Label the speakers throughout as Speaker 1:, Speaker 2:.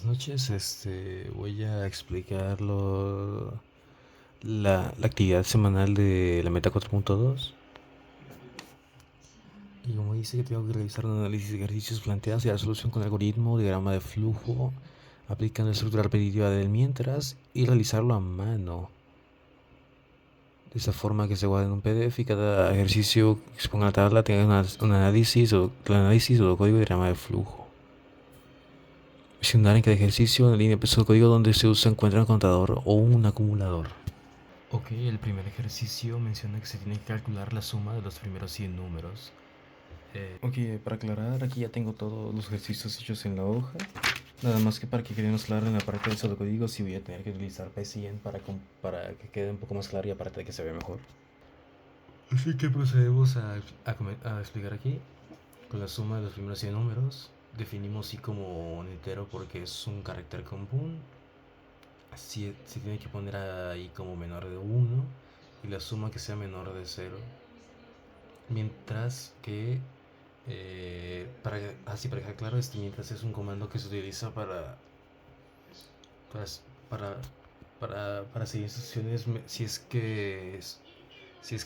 Speaker 1: Buenas noches, voy a explicar la actividad semanal de la meta 4.2. Y como dice que tengo que realizar un análisis de ejercicios planteados y la solución con algoritmo, diagrama de flujo, aplicando la estructura repetitiva del mientras y realizarlo a mano. De esa forma que se guarda en un PDF y cada ejercicio que se ponga en la tabla tenga un análisis o código de diagrama de flujo. Mencionar en cada ejercicio en la línea de código donde se encuentra un contador o un acumulador. Ok, el primer ejercicio menciona que se tiene que calcular la suma de los primeros 100 números. Ok, para aclarar, aquí ya tengo todos los ejercicios hechos en la hoja. Nada más que para que quede más claro en la parte del código, sí voy a tener que utilizar P100 para que quede un poco más claro y aparte de que se vea mejor. Así que procedemos a explicar aquí. Con la suma de los primeros 100 números, definimos I como un entero porque es un carácter común. Se tiene que poner ahí como menor de 1 y la suma que sea menor de 0. Mientras que, para dejar claro, mientras es un comando que se utiliza para, para, para seguir instrucciones si es que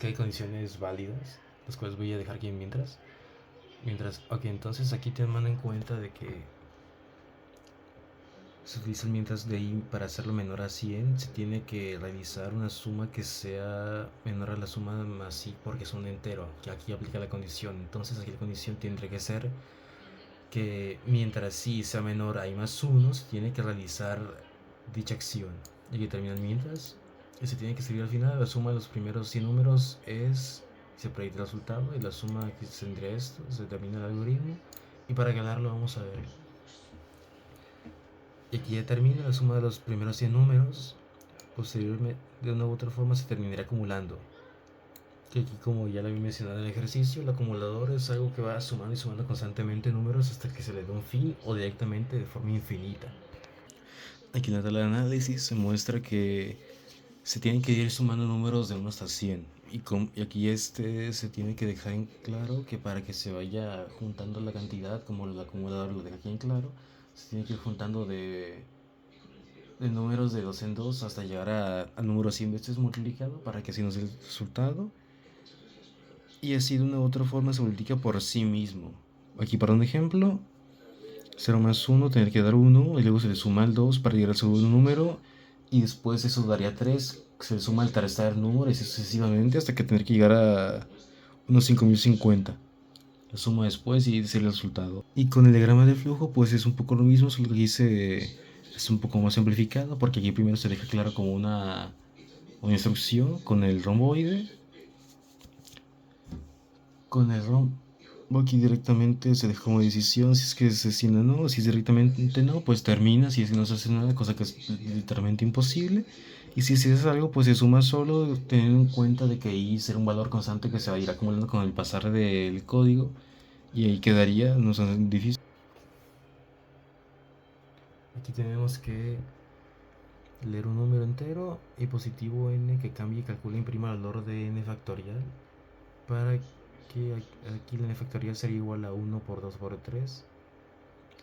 Speaker 1: hay condiciones válidas, las cuales voy a dejar aquí en mientras. Ok, entonces aquí toman en cuenta de que se utiliza el mientras de ahí para hacerlo menor a 100. Se tiene que realizar una suma que sea menor a la suma más i porque es un entero, que aquí aplica la condición. Entonces aquí la condición tendría que ser que mientras i sea menor a i más 1, se tiene que realizar dicha acción. Y aquí termina el mientras. Y se tiene que escribir al final. La suma de los primeros 100 números se proyecta el resultado y la suma que tendría esto, se termina el algoritmo. Y para ganarlo vamos a ver. Y aquí ya termina la suma de los primeros 100 números. Posteriormente, de una u otra forma, se terminará acumulando. Que aquí, como ya lo había mencionado en el ejercicio, el acumulador es algo que va sumando y sumando constantemente números hasta que se le da un fin o directamente de forma infinita. Aquí en la tabla de análisis se muestra que se tienen que ir sumando números de 1 hasta 100. Y aquí se tiene que dejar en claro que para que se vaya juntando la cantidad, como el acumulador lo deja aquí en claro, se tiene que ir juntando de números de 2 en 2 hasta llegar al número 100 veces multiplicado para que así nos dé el resultado. Y así de una u otra forma se multiplica por sí mismo. Aquí para un ejemplo, 0 más 1 tener que dar 1 y luego se le suma el 2 para llegar al segundo número y después eso daría 3, se le suma el tercer número y sucesivamente hasta que tener que llegar a unos 5050. La suma después y ese es el resultado. Y con el diagrama de flujo pues es un poco lo mismo, solo que dice es un poco más simplificado porque aquí primero se deja claro como una instrucción con el romboide. Con el rombo aquí directamente se deja como decisión si es que se asesina o no, si es directamente no, pues termina, si es que no se hace nada, cosa que es literalmente imposible. Y si se hace algo, pues se suma solo, teniendo en cuenta de que ahí será un valor constante que se va a ir acumulando con el pasar del código y ahí quedaría, no es difícil. Aquí tenemos que leer un número entero y positivo n que cambie y calcule e imprima el valor de n factorial para que aquí la n factorial sería igual a 1 por 2 por 3,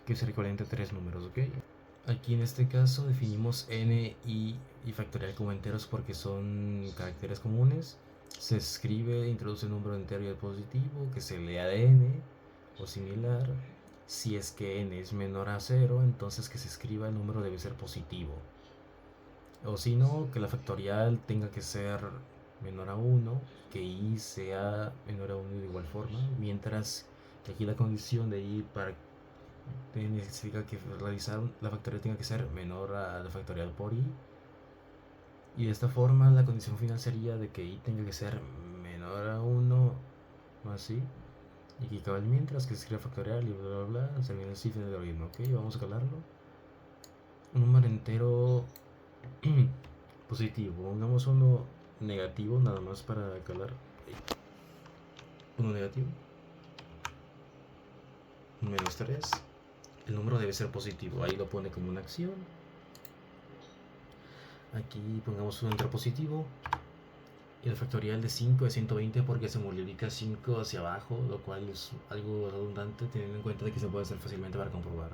Speaker 1: que es el equivalente a 3 números, ¿ok? Aquí en este caso definimos n y factorial como enteros porque son caracteres comunes. Se escribe, introduce el número entero y el positivo, que se lea de n o similar. Si es que n es menor a 0, entonces que se escriba el número debe ser positivo. O si no, que la factorial tenga que ser menor a 1, que i sea menor a 1 de igual forma, mientras que aquí la condición de i para significa que realizar la factorial tenga que ser menor a la factorial por i. Y de esta forma la condición final sería de que i tenga que ser menor a 1 más i. Y aquí acaba el mientras que se escribe factorial y bla bla bla. Se viene el cifra del algoritmo. Ok, vamos a calarlo. Un número entero positivo. Pongamos uno negativo nada más para calar. Uno negativo. Menos 3. El número debe ser positivo. Ahí lo pone como una acción. Aquí pongamos un entero positivo. Y el factorial de 5 es 120 porque se multiplica 5 hacia abajo, lo cual es algo redundante teniendo en cuenta de que se puede hacer fácilmente para comprobar.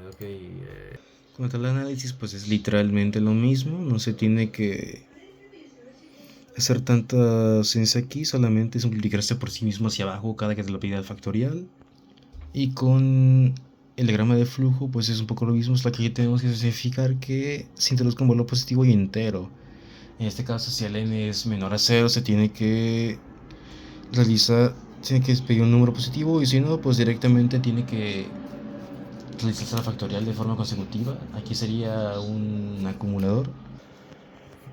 Speaker 1: Ok, Ok,
Speaker 2: Como tal análisis, pues es literalmente lo mismo, no se tiene que hacer tanta ciencia aquí, solamente es multiplicarse por sí mismo hacia abajo cada que te lo pide el factorial. Y con el diagrama de flujo, pues es un poco lo mismo, es que aquí tenemos que especificar que se introduzca un valor positivo y entero. En este caso, si el n es menor a 0, se tiene que pedir un número positivo, y si no, pues directamente tiene que realizarse la factorial de forma consecutiva. Aquí sería un acumulador.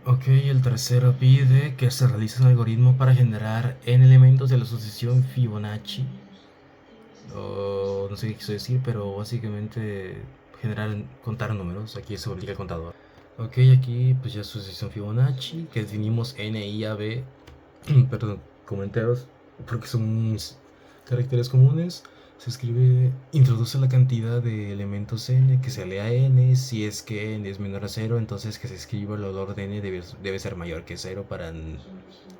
Speaker 1: ok, el tercero pide que se realice un algoritmo para generar n elementos de la sucesión Fibonacci. O no sé qué quiso decir, pero básicamente contar números. Aquí se obliga el contador. Ok, aquí pues ya sucesión Fibonacci, que definimos n, i, a, b, perdón, como enteros, porque son caracteres comunes. Se escribe, introduce la cantidad de elementos n, que se lea n. Si es que n es menor a 0, entonces que se escriba el valor de n debe ser mayor que 0 para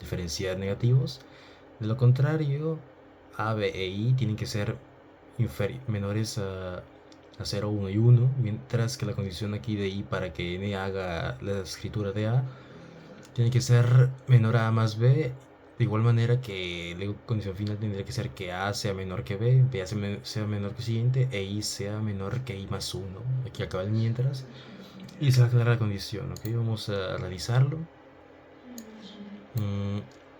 Speaker 1: diferenciar negativos. De lo contrario, a, b e i tienen que ser menores a 0, 1 y 1, mientras que la condición aquí de i para que n haga la escritura de a tiene que ser menor a más b, de igual manera que la condición final tendría que ser que a sea menor que b, b sea menor que siguiente e i sea menor que i más 1. Aquí acaba el mientras y se va a aclarar la condición. Ok, vamos a realizarlo.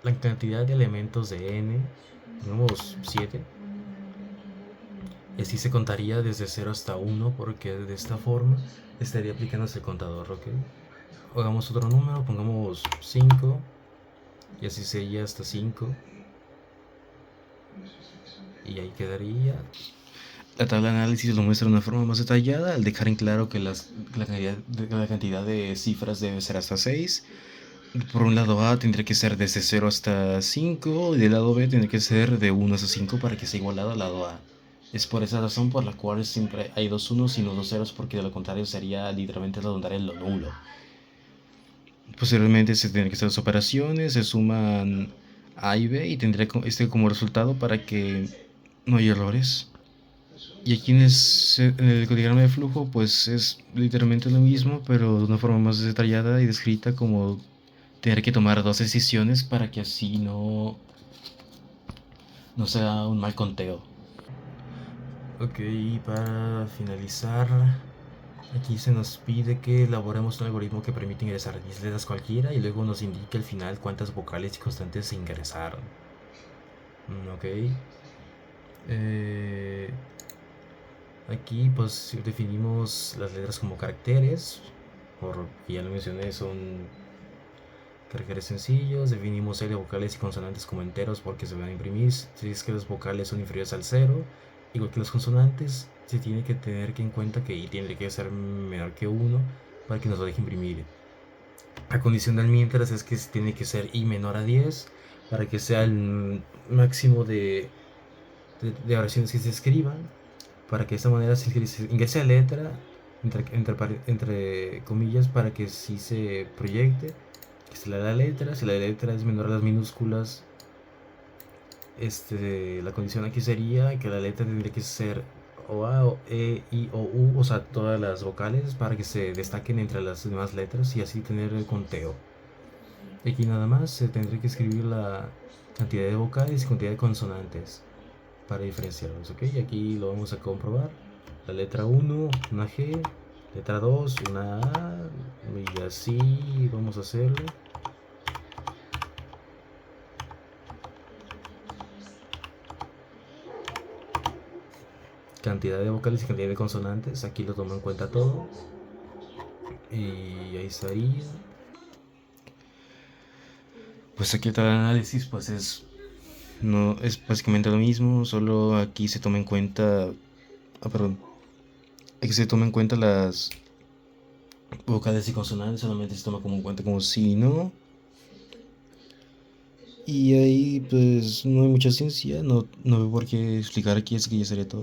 Speaker 1: La cantidad de elementos de n, pongamos 7. Y así se contaría desde 0 hasta 1, porque de esta forma estaría aplicándose el contador, ¿ok? Hagamos otro número, pongamos 5, y así sería hasta 5. Y ahí quedaría.
Speaker 2: La tabla de análisis lo muestra de una forma más detallada, al dejar en claro que la cantidad de cifras debe ser hasta 6. Por un lado A tendría que ser desde 0 hasta 5, y del lado B tendría que ser de 1 hasta 5 para que sea igualado al lado A. Es por esa razón por la cual siempre hay dos unos y no dos ceros, porque de lo contrario sería literalmente redundar en lo nulo. Posteriormente se tendrían que hacer las operaciones, se suman A y B y tendría como resultado para que no haya errores. Y aquí en el diagrama de flujo, pues es literalmente lo mismo, pero de una forma más detallada y descrita, como tener que tomar dos decisiones para que así no sea un mal conteo.
Speaker 1: Ok, para finalizar, aquí se nos pide que elaboremos un algoritmo que permite ingresar 10 letras cualquiera y luego nos indique al final cuántas vocales y constantes se ingresaron. Ok. Aquí pues definimos las letras como caracteres, porque ya lo mencioné, son caracteres sencillos. Definimos serie de vocales y consonantes como enteros porque se van a imprimir si es que las vocales son inferiores al 0. Igual que las consonantes, se tiene que tener en cuenta que i tiene que ser menor que 1 para que nos lo deje imprimir. La condición del mientras es que tiene que ser i menor a 10 para que sea el máximo de oraciones que se escriban, para que de esta manera se ingrese la letra entre comillas para que sí se proyecte, que se le da la letra. Si la letra es menor a las minúsculas, la condición aquí sería que la letra tendría que ser o A, o E, I o U, o sea, todas las vocales para que se destaquen entre las demás letras y así tener el conteo. Aquí nada más se tendría que escribir la cantidad de vocales y cantidad de consonantes para diferenciarlos, ¿ok? Aquí lo vamos a comprobar. La letra 1, una G, letra 2, una A, y así vamos a hacerlo. Cantidad de vocales y cantidad de consonantes, aquí lo tomo en cuenta todo. Y ahí estaría.
Speaker 2: Pues aquí el análisis pues es básicamente lo mismo, solo aquí se toma en cuenta aquí se toma en cuenta las vocales y consonantes, solamente se toma como en cuenta como sí y no. Y ahí pues no hay mucha ciencia, no veo por qué explicar aquí, así que ya sería todo.